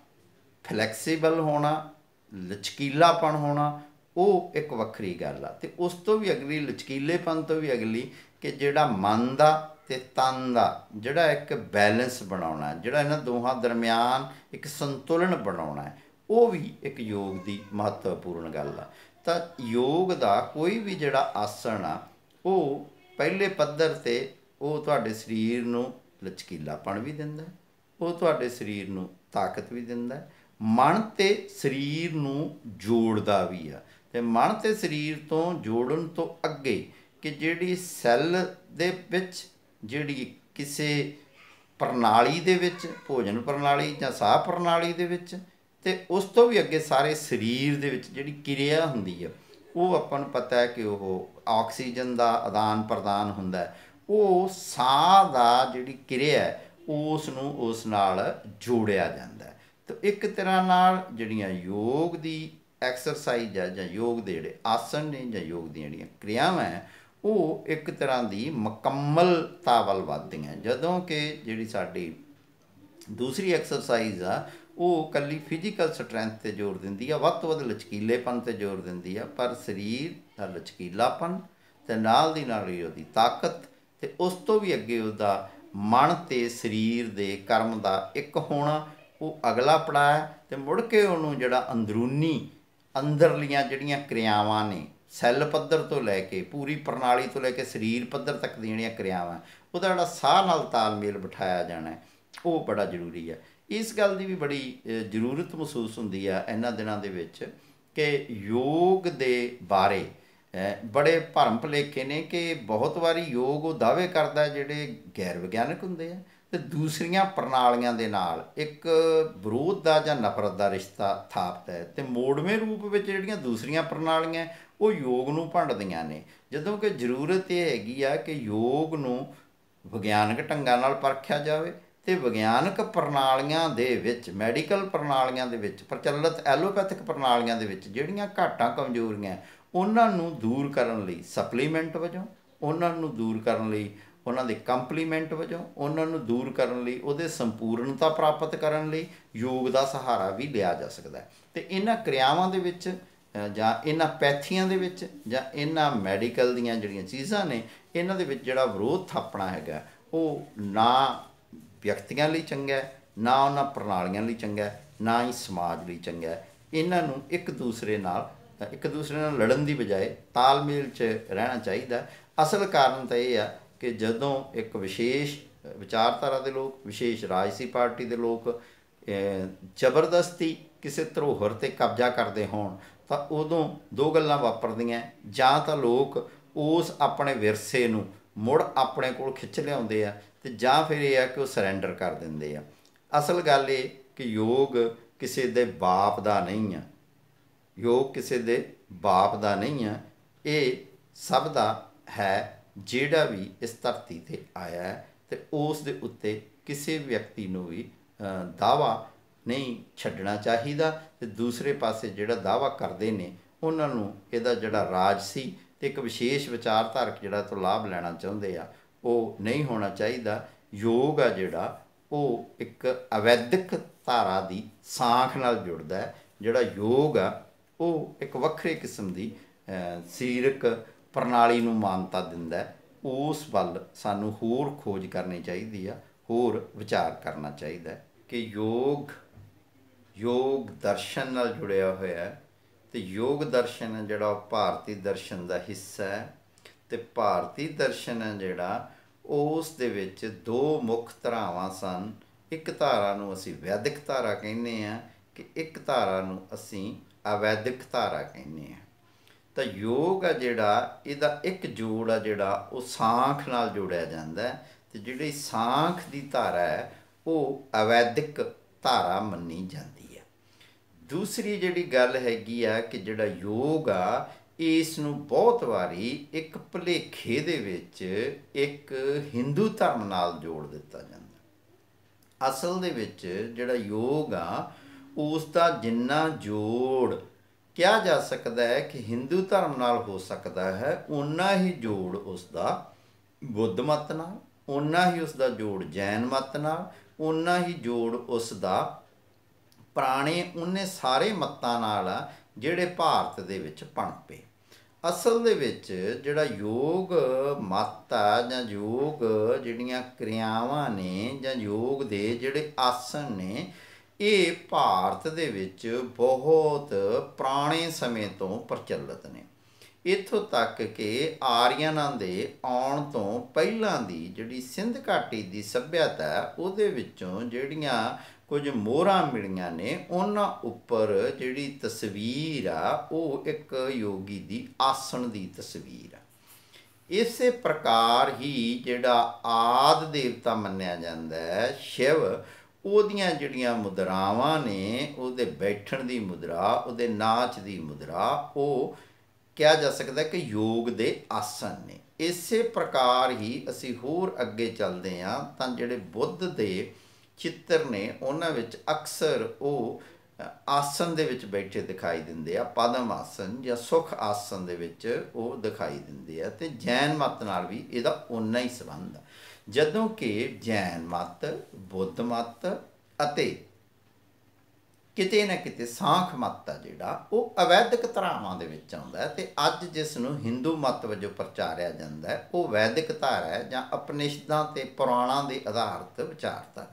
ਫਲੈਕਸੀਬਲ ਹੋਣਾ, ਲਚਕੀਲਾਪਣ ਹੋਣਾ ਉਹ ਇੱਕ ਵੱਖਰੀ ਗੱਲ ਆ। ਅਤੇ ਉਸ ਤੋਂ ਵੀ ਅਗਲੀ, ਲਚਕੀਲੇਪਨ ਤੋਂ ਵੀ ਅਗਲੀ ਕਿ ਜਿਹੜਾ ਮਨ ਦਾ ਅਤੇ ਤਨ ਦਾ ਜਿਹੜਾ ਇੱਕ ਬੈਲੈਂਸ ਬਣਾਉਣਾ, ਜਿਹੜਾ ਇਹਨਾਂ ਦੋਹਾਂ ਦਰਮਿਆਨ ਇੱਕ ਸੰਤੁਲਨ ਬਣਾਉਣਾ, ਉਹ ਵੀ ਇੱਕ ਯੋਗ ਦੀ ਮਹੱਤਵਪੂਰਨ ਗੱਲ ਆ। ਤਾਂ ਯੋਗ ਦਾ ਕੋਈ ਵੀ ਜਿਹੜਾ ਆਸਣ ਆ ਉਹ ਪਹਿਲੇ ਪੱਧਰ 'ਤੇ ਉਹ ਤੁਹਾਡੇ ਸਰੀਰ ਨੂੰ ਲਚਕੀਲਾਪਣ ਵੀ ਦਿੰਦਾ, ਉਹ ਤੁਹਾਡੇ ਸਰੀਰ ਨੂੰ ਤਾਕਤ ਵੀ ਦਿੰਦਾ, ਮਨ ਅਤੇ ਸਰੀਰ ਨੂੰ ਜੋੜਦਾ ਵੀ ਆ। ਅਤੇ ਮਨ ਅਤੇ ਸਰੀਰ ਤੋਂ ਜੋੜਨ ਤੋਂ ਅੱਗੇ ਕਿ ਜਿਹੜੀ ਸੈੱਲ ਦੇ ਵਿੱਚ, ਜਿਹੜੀ ਕਿਸੇ ਪ੍ਰਣਾਲੀ ਦੇ ਵਿੱਚ, ਭੋਜਨ ਪ੍ਰਣਾਲੀ ਜਾਂ ਸਾਹ ਪ੍ਰਣਾਲੀ ਦੇ ਵਿੱਚ, ਅਤੇ ਉਸ ਤੋਂ ਵੀ ਅੱਗੇ ਸਾਰੇ ਸਰੀਰ ਦੇ ਵਿੱਚ ਜਿਹੜੀ ਕਿਰਿਆ ਹੁੰਦੀ ਆ ਉਹ ਆਪਾਂ ਨੂੰ ਪਤਾ ਹੈ ਕਿ ਉਹ ਆਕਸੀਜਨ ਦਾ ਆਦਾਨ ਪ੍ਰਦਾਨ ਹੁੰਦਾ, ਉਹ ਸਾਹ ਦਾ ਜਿਹੜੀ ਕਿਰਿਆ ਉਸ ਨੂੰ ਉਸ ਨਾਲ ਜੋੜਿਆ ਜਾਂਦਾ। ਤਾਂ ਇੱਕ ਤਰ੍ਹਾਂ ਨਾਲ ਜਿਹੜੀਆਂ ਯੋਗ ਦੀ ਐਕਸਰਸਾਈਜ਼ ਹੈ ਜਾਂ ਯੋਗ ਦੇ ਜਿਹੜੇ ਆਸਣ ਨੇ ਜਾਂ ਯੋਗ ਦੀਆਂ ਜਿਹੜੀਆਂ ਕਿਰਿਆਵਾਂ ਹੈ ਉਹ ਇੱਕ ਤਰ੍ਹਾਂ ਦੀ ਮੁਕੰਮਲਤਾ ਵੱਲ ਵੱਧਦੀਆਂ। ਜਦੋਂ ਕਿ ਜਿਹੜੀ ਸਾਡੀ ਦੂਸਰੀ ਐਕਸਰਸਾਈਜ਼ ਆ ਉਹ ਇਕੱਲੀ ਫਿਜ਼ੀਕਲ ਸਟਰੈਂਥ 'ਤੇ ਜ਼ੋਰ ਦਿੰਦੀ ਆ, ਵੱਧ ਤੋਂ ਵੱਧ ਲਚਕੀਲੇਪਨ 'ਤੇ ਜ਼ੋਰ ਦਿੰਦੀ ਆ, ਪਰ ਸਰੀਰ ਦਾ ਲਚਕੀਲਾਪਨ ਅਤੇ ਨਾਲ ਦੀ ਨਾਲ ਹੀ ਉਹਦੀ ਤਾਕਤ ਅਤੇ ਉਸ ਤੋਂ ਵੀ ਅੱਗੇ ਉਹਦਾ ਮਨ ਅਤੇ ਸਰੀਰ ਦੇ ਕਰਮ ਦਾ ਇੱਕ ਹੋਣਾ ਉਹ ਅਗਲਾ ਪੜਾਅ ਹੈ। ਅਤੇ ਮੁੜ ਕੇ ਉਹਨੂੰ ਜਿਹੜਾ ਅੰਦਰੂਨੀ ਅੰਦਰਲੀਆਂ ਜਿਹੜੀਆਂ ਕਿਰਿਆਵਾਂ ਨੇ ਸੈੱਲ ਪੱਧਰ ਤੋਂ ਲੈ ਕੇ ਪੂਰੀ ਪ੍ਰਣਾਲੀ ਤੋਂ ਲੈ ਕੇ ਸਰੀਰ ਪੱਧਰ ਤੱਕ ਦੀਆਂ ਜਿਹੜੀਆਂ ਕਿਰਿਆਵਾਂ ਉਹਦਾ ਜਿਹੜਾ ਸਾਹ ਨਾਲ ਤਾਲਮੇਲ ਬਿਠਾਇਆ ਜਾਣਾ ਉਹ ਬੜਾ ਜ਼ਰੂਰੀ ਹੈ। ਇਸ ਗੱਲ ਦੀ ਵੀ ਬੜੀ ਜ਼ਰੂਰਤ ਮਹਿਸੂਸ ਹੁੰਦੀ ਆ ਇਹਨਾਂ ਦਿਨਾਂ ਦੇ ਵਿੱਚ ਕਿ ਯੋਗ ਦੇ ਬਾਰੇ ਬੜੇ ਭਰਮ ਭੁਲੇਖੇ ਨੇ ਕਿ ਬਹੁਤ ਵਾਰੀ ਯੋਗ ਉਹ ਦਾਅਵੇ ਕਰਦਾ ਜਿਹੜੇ ਗੈਰ ਵਿਗਿਆਨਕ ਹੁੰਦੇ ਆ ਅਤੇ ਦੂਸਰੀਆਂ ਪ੍ਰਣਾਲੀਆਂ ਦੇ ਨਾਲ ਇੱਕ ਵਿਰੋਧ ਦਾ ਜਾਂ ਨਫ਼ਰਤ ਦਾ ਰਿਸ਼ਤਾ ਥਾਪਦਾ ਹੈ। ਅਤੇ ਮੋੜਵੇਂ ਰੂਪ ਵਿੱਚ ਜਿਹੜੀਆਂ ਦੂਸਰੀਆਂ ਪ੍ਰਣਾਲੀਆਂ ਉਹ ਯੋਗ ਨੂੰ ਭੰਡਦੀਆਂ ਨੇ, ਜਦੋਂ ਕਿ ਜ਼ਰੂਰਤ ਇਹ ਹੈਗੀ ਆ ਕਿ ਯੋਗ ਨੂੰ ਵਿਗਿਆਨਕ ਢੰਗਾਂ ਨਾਲ ਪਰਖਿਆ ਜਾਵੇ ਅਤੇ ਵਿਗਿਆਨਕ ਪ੍ਰਣਾਲੀਆਂ ਦੇ ਵਿੱਚ, ਮੈਡੀਕਲ ਪ੍ਰਣਾਲੀਆਂ ਦੇ ਵਿੱਚ, ਪ੍ਰਚਲਿਤ ਐਲੋਪੈਥਿਕ ਪ੍ਰਣਾਲੀਆਂ ਦੇ ਵਿੱਚ ਜਿਹੜੀਆਂ ਘਾਟਾਂ ਕਮਜ਼ੋਰੀਆਂ ਉਹਨਾਂ ਨੂੰ ਦੂਰ ਕਰਨ ਲਈ ਸਪਲੀਮੈਂਟ ਵਜੋਂ, ਉਹਨਾਂ ਨੂੰ ਦੂਰ ਕਰਨ ਲਈ ਉਹਨਾਂ ਦੇ ਕੰਪਲੀਮੈਂਟ ਵਜੋਂ, ਉਹਨਾਂ ਨੂੰ ਦੂਰ ਕਰਨ ਲਈ, ਉਹਦੇ ਸੰਪੂਰਨਤਾ ਪ੍ਰਾਪਤ ਕਰਨ ਲਈ ਯੋਗ ਦਾ ਸਹਾਰਾ ਵੀ ਲਿਆ ਜਾ ਸਕਦਾ। ਅਤੇ ਇਹਨਾਂ ਕਿਰਿਆਵਾਂ ਦੇ ਵਿੱਚ ਜਾਂ ਇਹਨਾਂ ਪੈਥੀਆਂ ਦੇ ਵਿੱਚ ਜਾਂ ਇਹਨਾਂ ਮੈਡੀਕਲ ਦੀਆਂ ਜਿਹੜੀਆਂ ਚੀਜ਼ਾਂ ਨੇ ਇਹਨਾਂ ਦੇ ਵਿੱਚ ਜਿਹੜਾ ਵਿਰੋਧ ਥਾਪਣਾ ਹੈਗਾ ਉਹ ਨਾ ਵਿਅਕਤੀਆਂ ਲਈ ਚੰਗਾ, ਨਾ ਉਹਨਾਂ ਪ੍ਰਣਾਲੀਆਂ ਲਈ ਚੰਗਾ, ਨਾ ਹੀ ਸਮਾਜ ਲਈ ਚੰਗਾ। ਇਹਨਾਂ ਨੂੰ ਇੱਕ ਦੂਸਰੇ ਨਾਲ ਲੜਨ ਦੀ ਬਜਾਏ ਤਾਲਮੇਲ 'ਚ ਰਹਿਣਾ ਚਾਹੀਦਾ। ਅਸਲ ਕਾਰਨ ਤਾਂ ਇਹ ਆ ਕਿ ਜਦੋਂ ਇੱਕ ਵਿਸ਼ੇਸ਼ ਵਿਚਾਰਧਾਰਾ ਦੇ ਲੋਕ, ਵਿਸ਼ੇਸ਼ ਰਾਜਸੀ ਪਾਰਟੀ ਦੇ ਲੋਕ ਜ਼ਬਰਦਸਤੀ ਕਿਸੇ ਧਰੋਹਰ 'ਤੇ ਕਬਜ਼ਾ ਕਰਦੇ ਹੋਣ ਤਾਂ ਉਦੋਂ ਦੋ ਗੱਲਾਂ ਵਾਪਰਦੀਆਂ, ਜਾਂ ਤਾਂ ਲੋਕ ਉਸ ਆਪਣੇ ਵਿਰਸੇ ਨੂੰ ਮੁੜ ਆਪਣੇ ਕੋਲ ਖਿੱਚ ਲਿਆਉਂਦੇ ਆ ਅਤੇ ਜਾਂ ਫਿਰ ਇਹ ਆ ਕਿ ਉਹ ਸਰੈਂਡਰ ਕਰ ਦਿੰਦੇ ਆ। ਅਸਲ ਗੱਲ ਇਹ ਕਿ ਯੋਗ ਕਿਸੇ ਦੇ ਬਾਪ ਦਾ ਨਹੀਂ ਆ, ਯੋਗ ਕਿਸੇ ਦੇ ਬਾਪ ਦਾ ਨਹੀਂ ਆ, ਇਹ ਸਭ ਦਾ ਹੈ ਜਿਹੜਾ ਵੀ ਇਸ ਧਰਤੀ 'ਤੇ ਆਇਆ ਹੈ। ਅਤੇ ਉਸ ਦੇ ਉੱਤੇ ਕਿਸੇ ਵਿਅਕਤੀ ਨੂੰ ਵੀ ਦਾਅਵਾ ਨਹੀਂ ਛੱਡਣਾ ਚਾਹੀਦਾ। ਅਤੇ ਦੂਸਰੇ ਪਾਸੇ ਜਿਹੜਾ ਦਾਅਵਾ ਕਰਦੇ ਨੇ ਉਹਨਾਂ ਨੂੰ ਇਹਦਾ ਜਿਹੜਾ ਰਾਜਸੀ ਅਤੇ ਇੱਕ ਵਿਸ਼ੇਸ਼ ਵਿਚਾਰਧਾਰਕ ਜਿਹੜਾ ਤੋਂ ਲਾਭ ਲੈਣਾ ਚਾਹੁੰਦੇ ਆ ਉਹ ਨਹੀਂ ਹੋਣਾ ਚਾਹੀਦਾ। योग आ जिहड़ा ਉਹ ਇੱਕ ਅਵੈਦਿਕ ਧਾਰਾ ਦੀ ਸਾਂਖ ਨਾਲ ਜੁੜਦਾ ਹੈ। ਜਿਹੜਾ ਯੋਗ ਆ ਉਹ ਇੱਕ ਵੱਖਰੇ ਕਿਸਮ ਦੀ ਸਰੀਰਕ ਪ੍ਰਣਾਲੀ ਨੂੰ ਮਾਨਤਾ ਦਿੰਦਾ ਹੈ। ਉਸ ਵੱਲ ਸਾਨੂੰ ਹੋਰ ਖੋਜ ਕਰਨੀ ਚਾਹੀਦੀ ਆ, ਹੋਰ ਵਿਚਾਰ ਕਰਨਾ ਚਾਹੀਦਾ ਹੈ ਕਿ ਯੋਗ ਦਰਸ਼ਨ ਨਾਲ ਜੁੜਿਆ ਹੋਇਆ ਹੈ। ਅਤੇ ਯੋਗ ਦਰਸ਼ਨ ਹੈ ਜਿਹੜਾ ਉਹ ਭਾਰਤੀ ਦਰਸ਼ਨ ਦਾ ਹਿੱਸਾ ਹੈ। ਅਤੇ ਭਾਰਤੀ ਦਰਸ਼ਨ ਹੈ ਜਿਹੜਾ ਉਸ ਦੇ ਵਿੱਚ ਦੋ ਮੁੱਖ ਧਾਰਾਵਾਂ ਸਨ। ਇੱਕ ਧਾਰਾ ਨੂੰ ਅਸੀਂ ਵੈਦਿਕ ਧਾਰਾ ਕਹਿੰਦੇ ਹਾਂ ਕਿ ਇੱਕ ਧਾਰਾ ਨੂੰ ਅਸੀਂ ਅਵੈਦਿਕ ਧਾਰਾ ਕਹਿੰਦੇ ਹਾਂ। ਤਾਂ ਯੋਗ ਆ ਜਿਹੜਾ ਇਹਦਾ ਇੱਕ ਜੋੜ ਆ ਜਿਹੜਾ ਉਹ ਸਾਂਖ ਨਾਲ ਜੋੜਿਆ ਜਾਂਦਾ ਹੈ। ਅਤੇ ਜਿਹੜੀ ਸਾਂਖ ਦੀ ਧਾਰਾ ਹੈ ਉਹ ਅਵੈਦਿਕ ਧਾਰਾ ਮੰਨੀ ਜਾਂਦੀ ਹੈ। ਦੂਸਰੀ ਜਿਹੜੀ ਗੱਲ ਹੈਗੀ ਆ ਕਿ ਜਿਹੜਾ ਯੋਗ ਆ ਇਸ ਨੂੰ ਬਹੁਤ ਵਾਰੀ ਇੱਕ ਭੁਲੇਖੇ ਦੇ ਵਿੱਚ ਇੱਕ ਹਿੰਦੂ ਧਰਮ ਨਾਲ ਜੋੜ ਦਿੱਤਾ ਜਾਂਦਾ। ਅਸਲ ਦੇ ਵਿੱਚ ਜਿਹੜਾ ਯੋਗ ਆ ਉਸ ਦਾ ਜਿੰਨਾ ਜੋੜ ਕਿਹਾ ਜਾ ਸਕਦਾ ਹੈ ਕਿ ਹਿੰਦੂ ਧਰਮ ਨਾਲ ਹੋ ਸਕਦਾ ਹੈ, ਓਨਾ ਹੀ ਜੋੜ ਉਸ ਦਾ ਬੁੱਧ ਮਤ ਨਾਲ, ਓਨਾ ਹੀ ਉਸ ਦਾ ਜੋੜ ਜੈਨ ਮਤ ਨਾਲ, ਓਨਾ ਹੀ ਜੋੜ ਉਸ ਦਾ ਪੁਰਾਣੇ ਉਹਨੇ ਸਾਰੇ ਮਤਾਂ ਨਾਲ ਆ ਜਿਹੜੇ ਭਾਰਤ ਦੇ ਵਿੱਚ ਪਣਪੇ। ਅਸਲ ਦੇ ਵਿੱਚ ਜਿਹੜਾ ਯੋਗ ਮਤ ਆ ਜਾਂ ਯੋਗ ਜਿਹੜੀਆਂ ਕਿਰਿਆਵਾਂ ਨੇ ਜਾਂ ਯੋਗ ਦੇ ਜਿਹੜੇ ਆਸਣ ਨੇ ਇਹ ਭਾਰਤ ਦੇ ਵਿੱਚ ਬਹੁਤ ਪੁਰਾਣੇ ਸਮੇਂ ਤੋਂ ਪ੍ਰਚਲਿਤ ਨੇ। ਇੱਥੋਂ ਤੱਕ ਕਿ ਆਰੀਅਨਾਂ ਦੇ ਆਉਣ ਤੋਂ ਪਹਿਲਾਂ ਦੀ ਜਿਹੜੀ ਸਿੰਧ ਘਾਟੀ ਦੀ ਸੱਭਿਅਤਾ ਉਹਦੇ ਵਿੱਚੋਂ ਜਿਹੜੀਆਂ ਕੁਝ ਮੋਹਰਾਂ ਮਿਲੀਆਂ ਨੇ ਉਹਨਾਂ ਉੱਪਰ ਜਿਹੜੀ ਤਸਵੀਰ ਆ ਉਹ ਇੱਕ ਯੋਗੀ ਦੀ ਆਸਣ ਦੀ ਤਸਵੀਰ ਆ। ਇਸੇ ਪ੍ਰਕਾਰ ਹੀ ਜਿਹੜਾ ਆਦਿ ਦੇਵਤਾ ਮੰਨਿਆ ਜਾਂਦਾ ਹੈ ਸ਼ਿਵ, ਉਹਦੀਆਂ ਜਿਹੜੀਆਂ ਮੁਦਰਾਵਾਂ ਨੇ, ਉਹਦੇ ਬੈਠਣ ਦੀ ਮੁਦਰਾ, ਉਹਦੇ ਨਾਚ ਦੀ ਮੁਦਰਾ, ਉਹ ਕਿਹਾ ਜਾ ਸਕਦਾ ਕਿ ਯੋਗ ਦੇ ਆਸਣ ਨੇ। ਇਸੇ ਪ੍ਰਕਾਰ ਹੀ ਅਸੀਂ ਹੋਰ ਅੱਗੇ ਚੱਲਦੇ ਹਾਂ ਤਾਂ ਜਿਹੜੇ ਬੁੱਧ ਦੇ ਚਿੱਤਰ ਨੇ ਉਹਨਾਂ ਵਿੱਚ ਅਕਸਰ ਉਹ ਆਸਣ ਦੇ ਵਿੱਚ ਬੈਠੇ ਦਿਖਾਈ ਦਿੰਦੇ ਆ, ਪਦਮ ਆਸਣ ਜਾਂ ਸੁਖ ਆਸਣ ਦੇ ਵਿੱਚ ਉਹ ਦਿਖਾਈ ਦਿੰਦੇ ਆ। ਅਤੇ ਜੈਨ ਮਤ ਨਾਲ ਵੀ ਇਹਦਾ ਓਨਾ ਹੀ ਸੰਬੰਧ ਆ। ਜਦੋਂ ਕਿ ਜੈਨ ਮਤ, ਬੁੱਧ ਮਤ ਅਤੇ ਕਿਤੇ ਨਾ ਕਿਤੇ ਸਾਂਖ ਮਤ ਆ ਜਿਹੜਾ ਉਹ ਅਵੈਦਿਕ ਧਾਰਾਵਾਂ ਦੇ ਵਿੱਚ ਆਉਂਦਾ ਹੈ। ਅਤੇ ਅੱਜ ਜਿਸ ਨੂੰ ਹਿੰਦੂ ਮਤ ਵਜੋਂ ਪ੍ਰਚਾਰਿਆ ਜਾਂਦਾ ਹੈ ਉਹ ਵੈਦਿਕ ਧਾਰਾ ਹੈ ਜਾਂ ਉਪਨਿਸ਼ਦਾਂ ਅਤੇ ਪੁਰਾਣਾਂ ਦੇ ਆਧਾਰਿਤ ਵਿਚਾਰਤਾ।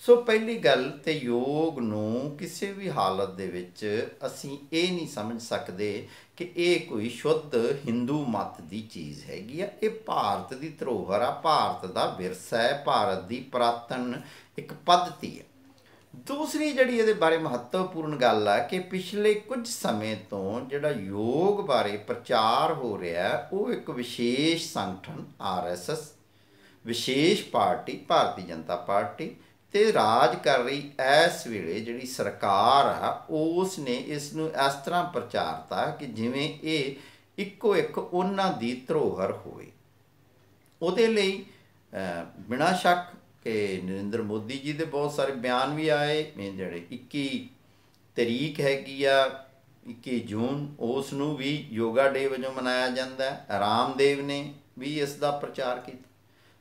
ਸੋ ਪਹਿਲੀ ਗੱਲ ਤੇ ਯੋਗ ਨੂੰ ਕਿਸੇ ਵੀ ਹਾਲਤ ਦੇ ਵਿੱਚ ਅਸੀਂ ਇਹ ਨਹੀਂ ਸਮਝ ਸਕਦੇ ਕਿ ਇਹ ਕੋਈ ਸ਼ੁੱਧ ਹਿੰਦੂ ਮਤ ਦੀ ਚੀਜ਼ ਹੈਗੀ ਆ। ਇਹ ਭਾਰਤ ਦੀ ਧਰੋਹਰ ਆ, ਭਾਰਤ ਦਾ ਵਿਰਸਾ ਹੈ, ਭਾਰਤ ਦੀ ਪੁਰਾਤਨ ਇੱਕ ਪੱਧਤੀ ਹੈ। ਦੂਸਰੀ ਜਿਹੜੀ ਇਹਦੇ ਬਾਰੇ ਮਹੱਤਵਪੂਰਨ ਗੱਲ ਆ ਕਿ ਪਿਛਲੇ ਕੁਝ ਸਮੇਂ ਤੋਂ ਜਿਹੜਾ ਯੋਗ ਬਾਰੇ ਪ੍ਰਚਾਰ ਹੋ ਰਿਹਾ ਉਹ ਇੱਕ ਵਿਸ਼ੇਸ਼ ਸੰਗਠਨ RSS, ਵਿਸ਼ੇਸ਼ ਪਾਰਟੀ ਭਾਰਤੀ ਜਨਤਾ ਪਾਰਟੀ ਤੇ ਰਾਜ ਕਰ ਰਹੀ ਇਸ ਵੇਲੇ ਜਿਹੜੀ ਸਰਕਾਰ ਆ ਉਸ ਨੇ ਇਸ ਨੂੰ ਇਸ ਤਰ੍ਹਾਂ ਪ੍ਰਚਾਰਤਾ ਕਿ ਜਿਵੇਂ ਇਹ ਇੱਕੋ ਇੱਕ ਉਹਨਾਂ ਦੀ ਧਰੋਹਰ ਹੋਵੇ। ਉਹਦੇ ਲਈ ਬਿਨਾਂ ਸ਼ੱਕ ਕਿ ਨਰਿੰਦਰ ਮੋਦੀ ਜੀ ਦੇ ਬਹੁਤ ਸਾਰੇ ਬਿਆਨ ਵੀ ਆਏ। ਜਿਹੜੇ 21 ਤਰੀਕ ਹੈਗੀ ਆ 21 ਜੂਨ, ਉਸ ਨੂੰ ਵੀ ਯੋਗਾ ਡੇ ਵਜੋਂ ਮਨਾਇਆ ਜਾਂਦਾ ਹੈ। ਰਾਮਦੇਵ ਨੇ ਵੀ ਇਸ ਦਾ ਪ੍ਰਚਾਰ ਕੀਤਾ।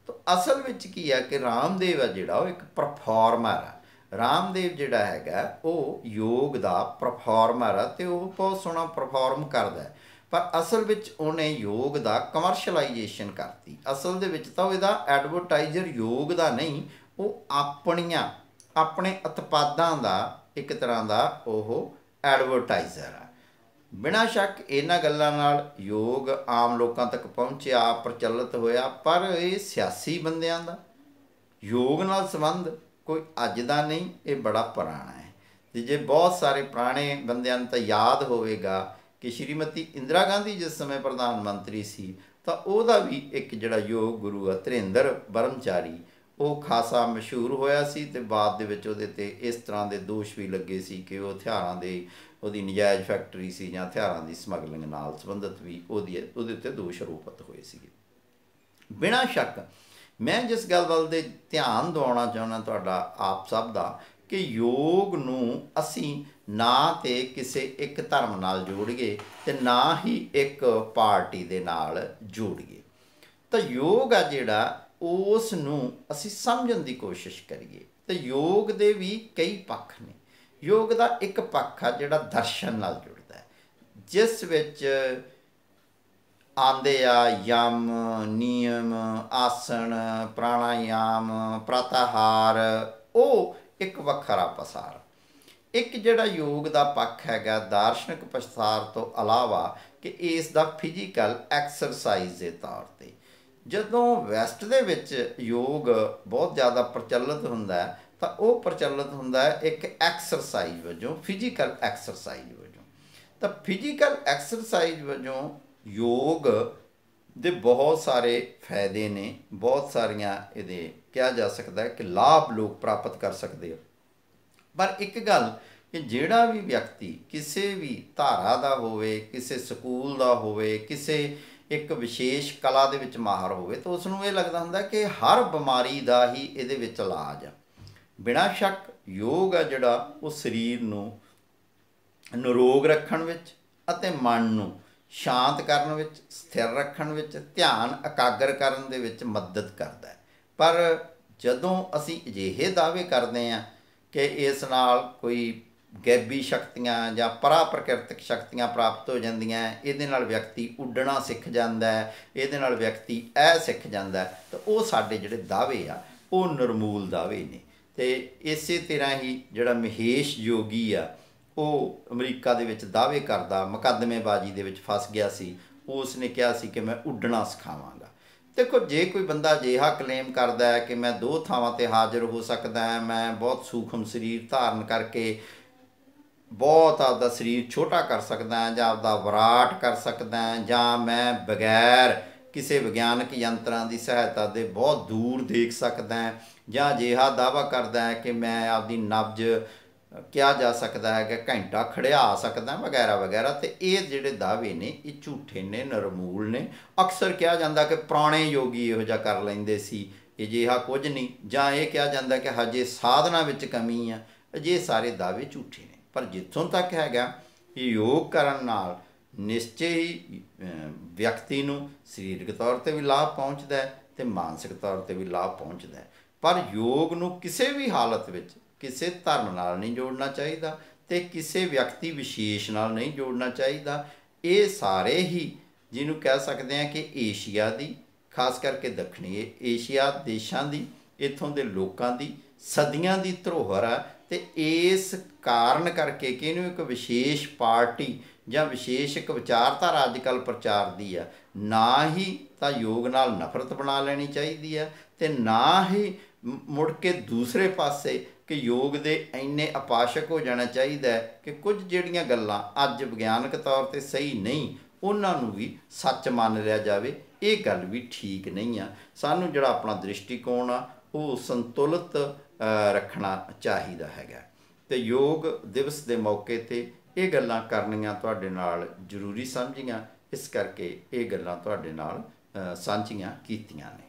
ਤਾਂ ਅਸਲ ਵਿੱਚ ਕੀ ਆ ਕਿ ਰਾਮਦੇਵ ਆ ਜਿਹੜਾ ਉਹ ਇੱਕ ਪਰਫਾਰਮਰ ਆ। ਰਾਮਦੇਵ ਜਿਹੜਾ ਹੈਗਾ ਉਹ ਯੋਗ ਦਾ ਪਰਫਾਰਮਰ ਆ ਅਤੇ ਉਹ ਬਹੁਤ ਸੋਹਣਾ ਪਰਫਾਰਮ ਕਰਦਾ। ਪਰ ਅਸਲ ਵਿੱਚ ਉਹਨੇ ਯੋਗ ਦਾ ਕਮਰਸ਼ਲਾਈਜੇਸ਼ਨ ਕਰਤੀ। ਅਸਲ ਦੇ ਵਿੱਚ ਤਾਂ ਉਹ ਇਹਦਾ ਐਡਵਰਟਾਈਜ਼ਰ ਯੋਗ ਦਾ ਨਹੀਂ, ਉਹ ਆਪਣੇ ਉਤਪਾਦਾਂ ਦਾ ਇੱਕ ਤਰ੍ਹਾਂ ਦਾ ਉਹ ਐਡਵਰਟਾਈਜ਼ਰ ਆ। ਬਿਨਾਂ ਸ਼ੱਕ ਇਹਨਾਂ ਗੱਲਾਂ ਨਾਲ ਯੋਗ ਆਮ ਲੋਕਾਂ ਤੱਕ ਪਹੁੰਚਿਆ, ਪ੍ਰਚਲਿਤ ਹੋਇਆ। ਪਰ ਇਹ ਸਿਆਸੀ ਬੰਦਿਆਂ ਦਾ ਯੋਗ ਨਾਲ ਸੰਬੰਧ ਕੋਈ ਅੱਜ ਦਾ ਨਹੀਂ, ਇਹ ਬੜਾ ਪੁਰਾਣਾ ਹੈ। ਅਤੇ ਜੇ ਬਹੁਤ ਸਾਰੇ ਪੁਰਾਣੇ ਬੰਦਿਆਂ ਨੂੰ ਤਾਂ ਯਾਦ ਹੋਵੇਗਾ ਕਿ ਸ਼੍ਰੀਮਤੀ ਇੰਦਰਾ ਗਾਂਧੀ ਜਿਸ ਸਮੇਂ ਪ੍ਰਧਾਨ ਮੰਤਰੀ ਸੀ ਤਾਂ ਉਹਦਾ ਵੀ ਇੱਕ ਜਿਹੜਾ ਯੋਗ ਗੁਰੂ ਆ ਧਿਰੇਂਦਰ ਬ੍ਰਹਮਚਾਰੀ, ਉਹ ਖਾਸਾ ਮਸ਼ਹੂਰ ਹੋਇਆ ਸੀ। ਅਤੇ ਬਾਅਦ ਦੇ ਵਿੱਚ ਉਹਦੇ 'ਤੇ ਇਸ ਤਰ੍ਹਾਂ ਦੇ ਦੋਸ਼ ਵੀ ਲੱਗੇ ਸੀ ਕਿ ਉਹ ਹਥਿਆਰਾਂ ਦੇ ਉਹਦੀ ਨਜਾਇਜ਼ ਫੈਕਟਰੀ ਸੀ ਜਾਂ ਹਥਿਆਰਾਂ ਦੀ ਸਮਗਲਿੰਗ ਨਾਲ ਸੰਬੰਧਿਤ ਵੀ ਉਹਦੇ ਉੱਤੇ ਦੋਸ਼ ਆਰੋਪਿਤ ਹੋਏ ਸੀਗੇ। ਬਿਨਾਂ ਸ਼ੱਕ ਮੈਂ ਜਿਸ ਗੱਲ ਵੱਲ ਦੇ ਧਿਆਨ ਦਿਵਾਉਣਾ ਚਾਹੁੰਦਾ ਤੁਹਾਡਾ ਆਪ ਸਭ ਦਾ ਕਿ ਯੋਗ ਨੂੰ ਅਸੀਂ ਨਾ ਤੇ ਕਿਸੇ ਇੱਕ ਧਰਮ ਨਾਲ ਜੋੜੀਏ ਅਤੇ ਨਾ ਹੀ ਇੱਕ ਪਾਰਟੀ ਦੇ ਨਾਲ ਜੋੜੀਏ। ਤਾਂ ਯੋਗ ਆ ਜਿਹੜਾ ਉਸ ਨੂੰ ਅਸੀਂ ਸਮਝਣ ਦੀ ਕੋਸ਼ਿਸ਼ ਕਰੀਏ। ਤੇ ਯੋਗ ਦੇ ਵੀ ਕਈ ਪੱਖ ਨੇ। ਯੋਗ ਦਾ ਇੱਕ ਪੱਖ ਆ ਜਿਹੜਾ ਦਰਸ਼ਨ ਨਾਲ ਜੁੜਦਾ ਹੈ, ਜਿਸ ਵਿੱਚ ਆਉਂਦੇ ਆ ਯਮ, ਨਿਯਮ, ਆਸਣ, ਪ੍ਰਾਣਾਯਾਮ, ਪ੍ਰਤਿਹਾਰ, ਉਹ ਇੱਕ ਵੱਖਰਾ ਪਸਾਰ। ਇੱਕ ਜਿਹੜਾ ਯੋਗ ਦਾ ਪੱਖ ਹੈਗਾ ਦਾਰਸ਼ਨਿਕ ਪਸਾਰ ਤੋਂ ਇਲਾਵਾ ਕਿ ਇਸ ਦਾ ਫਿਜ਼ੀਕਲ ਐਕਸਰਸਾਈਜ਼ ਦੇ ਤੌਰ 'ਤੇ। ਜਦੋਂ ਵੈਸਟ ਦੇ ਵਿੱਚ ਯੋਗ ਬਹੁਤ ਜ਼ਿਆਦਾ ਪ੍ਰਚਲਿਤ ਹੁੰਦਾ ਹੈ ਤਾਂ ਉਹ ਪ੍ਰਚਲਿਤ ਹੁੰਦਾ ਹੈ ਇੱਕ ਐਕਸਰਸਾਈਜ਼ ਵਜੋਂ, ਫਿਜ਼ੀਕਲ ਐਕਸਰਸਾਈਜ਼ ਵਜੋਂ। ਤਾਂ ਫਿਜ਼ੀਕਲ ਐਕਸਰਸਾਈਜ਼ ਵਜੋਂ ਯੋਗ ਦੇ ਬਹੁਤ ਸਾਰੇ ਫਾਇਦੇ ਨੇ, ਬਹੁਤ ਸਾਰੀਆਂ ਇਹਦੇ ਕਿਹਾ ਜਾ ਸਕਦਾ ਹੈ ਕਿ ਲਾਭ ਲੋਕ ਪ੍ਰਾਪਤ ਕਰ ਸਕਦੇ ਹੋ। ਪਰ ਇੱਕ ਗੱਲ ਕਿ ਜਿਹੜਾ ਵੀ ਵਿਅਕਤੀ ਕਿਸੇ ਵੀ ਧਾਰਾ ਦਾ ਹੋਵੇ, ਕਿਸੇ ਸਕੂਲ ਦਾ ਹੋਵੇ, ਕਿਸੇ ਇੱਕ ਵਿਸ਼ੇਸ਼ ਕਲਾ ਦੇ ਵਿੱਚ ਮਾਹਰ ਹੋਵੇ, ਤਾਂ ਉਸ ਨੂੰ ਇਹ ਲੱਗਦਾ ਹੁੰਦਾ ਕਿ ਹਰ ਬਿਮਾਰੀ ਦਾ ਹੀ ਇਹਦੇ ਵਿੱਚ ਇਲਾਜ ਆ। ਬਿਨਾਂ ਸ਼ੱਕ ਯੋਗ ਆ ਜਿਹੜਾ ਉਹ ਸਰੀਰ ਨੂੰ ਨਿਰੋਗ ਰੱਖਣ ਵਿੱਚ ਅਤੇ ਮਨ ਨੂੰ ਸ਼ਾਂਤ ਕਰਨ ਵਿੱਚ, ਸਥਿਰ ਰੱਖਣ ਵਿੱਚ, ਧਿਆਨ ਇਕਾਗਰ ਕਰਨ ਦੇ ਵਿੱਚ ਮਦਦ ਕਰਦਾ ਹੈ। ਪਰ ਜਦੋਂ ਅਸੀਂ ਅਜਿਹੇ ਦਾਅਵੇ ਕਰਦੇ ਹਾਂ ਕਿ ਇਸ ਨਾਲ ਕੋਈ ਗੈਬੀ ਸ਼ਕਤੀਆਂ ਜਾਂ ਪਰਾ ਪ੍ਰਕਿਰਤਿਕ ਸ਼ਕਤੀਆਂ ਪ੍ਰਾਪਤ ਹੋ ਜਾਂਦੀਆਂ, ਇਹਦੇ ਨਾਲ ਵਿਅਕਤੀ ਉੱਡਣਾ ਸਿੱਖ ਜਾਂਦਾ ਹੈ, ਇਹਦੇ ਨਾਲ ਵਿਅਕਤੀ ਇਹ ਸਿੱਖ ਜਾਂਦਾ, ਤਾਂ ਉਹ ਸਾਡੇ ਜਿਹੜੇ ਦਾਅਵੇ ਆ ਉਹ ਨਿਰਮੂਲ ਦਾਅਵੇ ਨੇ। ਅਤੇ ਇਸੇ ਤਰ੍ਹਾਂ ਹੀ ਜਿਹੜਾ ਮਹੇਸ਼ ਯੋਗੀ ਆ, ਉਹ ਅਮਰੀਕਾ ਦੇ ਵਿੱਚ ਦਾਅਵੇ ਕਰਦਾ, ਮੁਕੱਦਮੇਬਾਜ਼ੀ ਦੇ ਵਿੱਚ ਫਸ ਗਿਆ ਸੀ। ਉਸ ਨੇ ਕਿਹਾ ਸੀ ਕਿ ਮੈਂ ਉੱਡਣਾ ਸਿਖਾਵਾਂਗਾ। ਦੇਖੋ, ਜੇ ਕੋਈ ਬੰਦਾ ਅਜਿਹਾ ਕਲੇਮ ਕਰਦਾ ਹੈ ਕਿ ਮੈਂ 2 ਥਾਵਾਂ 'ਤੇ ਹਾਜ਼ਰ ਹੋ ਸਕਦਾ ਹਾਂ, ਮੈਂ ਬਹੁਤ ਸੂਖਮ ਸਰੀਰ ਧਾਰਨ ਕਰਕੇ ਬਹੁਤ ਆਪਦਾ ਸਰੀਰ ਛੋਟਾ ਕਰ ਸਕਦਾ ਹਾਂ, ਜਾਂ ਆਪਦਾ ਵਿਰਾਟ ਕਰ ਸਕਦਾ ਹਾਂ, ਜਾਂ ਮੈਂ ਬਗੈਰ ਕਿਸੇ ਵਿਗਿਆਨਕ ਯੰਤਰਾਂ ਦੀ ਸਹਾਇਤਾ ਦੇ ਬਹੁਤ ਦੂਰ ਦੇਖ ਸਕਦਾ ਹਾਂ, ਜਾਂ ਅਜਿਹਾ ਦਾਅਵਾ ਕਰਦਾ ਹੈ ਕਿ ਮੈਂ ਆਪਦੀ ਨਬਜ਼ ਕਿਹਾ ਜਾ ਸਕਦਾ ਹੈ ਕਿ ਘੰਟਾ ਖੜਿਆ ਸਕਦਾ, ਵਗੈਰਾ ਵਗੈਰਾ। ਅਤੇ ਇਹ ਜਿਹੜੇ ਦਾਅਵੇ ਨੇ ਇਹ ਝੂਠੇ ਨੇ, ਨਿਰਮੂਲ ਨੇ। ਅਕਸਰ ਕਿਹਾ ਜਾਂਦਾ ਕਿ ਪੁਰਾਣੇ ਯੋਗੀ ਇਹੋ ਜਿਹਾ ਕਰ ਲੈਂਦੇ ਸੀ, ਅਜਿਹਾ ਕੁਝ ਨਹੀਂ। ਜਾਂ ਇਹ ਕਿਹਾ ਜਾਂਦਾ ਕਿ ਹਜੇ ਸਾਧਨਾ ਵਿੱਚ ਕਮੀ ਆ। ਅਜਿਹੇ ਸਾਰੇ ਦਾਅਵੇ ਝੂਠੇ ਨੇ। ਪਰ ਜਿੱਥੋਂ ਤੱਕ ਹੈਗਾ ਕਿ ਯੋਗ ਕਰਨ ਨਾਲ ਨਿਸ਼ਚੇ ਹੀ ਵਿਅਕਤੀ ਨੂੰ ਸਰੀਰਕ ਤੌਰ 'ਤੇ ਵੀ ਲਾਭ ਪਹੁੰਚਦਾ ਹੈ ਅਤੇ ਮਾਨਸਿਕ ਤੌਰ 'ਤੇ ਵੀ ਲਾਭ ਪਹੁੰਚਦਾ ਹੈ। ਪਰ ਯੋਗ ਨੂੰ ਕਿਸੇ ਵੀ ਹਾਲਤ ਵਿੱਚ ਕਿਸੇ ਧਰਮ ਨਾਲ ਨਹੀਂ ਜੋੜਨਾ ਚਾਹੀਦਾ ਅਤੇ ਕਿਸੇ ਵਿਅਕਤੀ ਵਿਸ਼ੇਸ਼ ਨਾਲ ਨਹੀਂ ਜੋੜਨਾ ਚਾਹੀਦਾ। ਇਹ ਸਾਰੇ ਹੀ ਜਿਹਨੂੰ ਕਹਿ ਸਕਦੇ ਹਾਂ ਕਿ ਏਸ਼ੀਆ ਦੀ, ਖਾਸ ਕਰਕੇ ਦੱਖਣੀ ਏਸ਼ੀਆ ਦੇਸ਼ਾਂ ਦੀ, ਇੱਥੋਂ ਦੇ ਲੋਕਾਂ ਦੀ ਸਦੀਆਂ ਦੀ ਧਰੋਹਰ ਆ। ਅਤੇ ਇਸ ਕਾਰਨ ਕਰਕੇ ਕਿ ਇਹਨੂੰ ਇੱਕ ਵਿਸ਼ੇਸ਼ ਪਾਰਟੀ ਜਾਂ ਵਿਸ਼ੇਸ਼ ਇੱਕ ਵਿਚਾਰਧਾਰਾ ਅੱਜ ਕੱਲ੍ਹ ਪ੍ਰਚਾਰਦੀ ਆ। ਨਾ ਹੀ ਤਾਂ ਯੋਗ ਨਾਲ ਨਫ਼ਰਤ ਬਣਾ ਲੈਣੀ ਚਾਹੀਦੀ ਹੈ ਅਤੇ ਨਾ ਹੀ ਮੁੜ ਕੇ ਦੂਸਰੇ ਪਾਸੇ ਕਿ ਯੋਗ ਦੇ ਇੰਨੇ ਉਪਾਸ਼ਕ ਹੋ ਜਾਣਾ ਚਾਹੀਦਾ ਹੈ ਕਿ ਕੁਝ ਜਿਹੜੀਆਂ ਗੱਲਾਂ ਅੱਜ ਵਿਗਿਆਨਕ ਤੌਰ 'ਤੇ ਸਹੀ ਨਹੀਂ, ਉਹਨਾਂ ਨੂੰ ਵੀ ਸੱਚ ਮੰਨ ਲਿਆ ਜਾਵੇ। ਇਹ ਗੱਲ ਵੀ ਠੀਕ ਨਹੀਂ ਆ। ਸਾਨੂੰ ਜਿਹੜਾ ਆਪਣਾ ਦ੍ਰਿਸ਼ਟੀਕੋਣ ਆ ਉਹ ਸੰਤੁਲਿਤ ਰੱਖਣਾ ਚਾਹੀਦਾ ਹੈਗਾ। ਅਤੇ ਯੋਗ ਦਿਵਸ ਦੇ ਮੌਕੇ 'ਤੇ ਇਹ ਗੱਲਾਂ ਕਰਨੀਆਂ ਤੁਹਾਡੇ ਨਾਲ ਜ਼ਰੂਰੀ ਸਮਝੀਆਂ, ਇਸ ਕਰਕੇ ਇਹ ਗੱਲਾਂ ਤੁਹਾਡੇ ਨਾਲ ਸਾਂਝੀਆਂ ਕੀਤੀਆਂ ਨੇ।